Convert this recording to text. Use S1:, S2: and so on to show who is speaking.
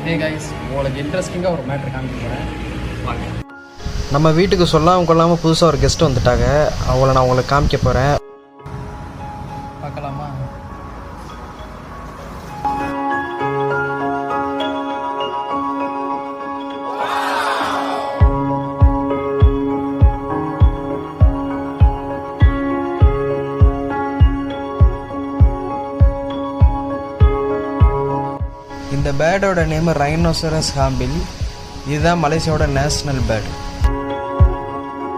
S1: Hey guys, உங்களுக்கு இன்ட்ரெஸ்டிங்காக ஒரு மேட்ரு காமிக்கிறேன் வாங்க.
S2: நம்ம வீட்டுக்கு சொல்லாமல் கொள்ளாமல் புதுசாக ஒரு கெஸ்ட் வந்துட்டாங்க. அவங்கள நான் உங்களுக்கு காமிக்க போகிறேன்.
S1: பார்க்கலாமா?
S2: இந்த பேர்டோட நேம் ரைனோசரஸ் ஹார்ன்பில். இதுதான் மலேசியாவோட நேஷ்னல் பேர்டு.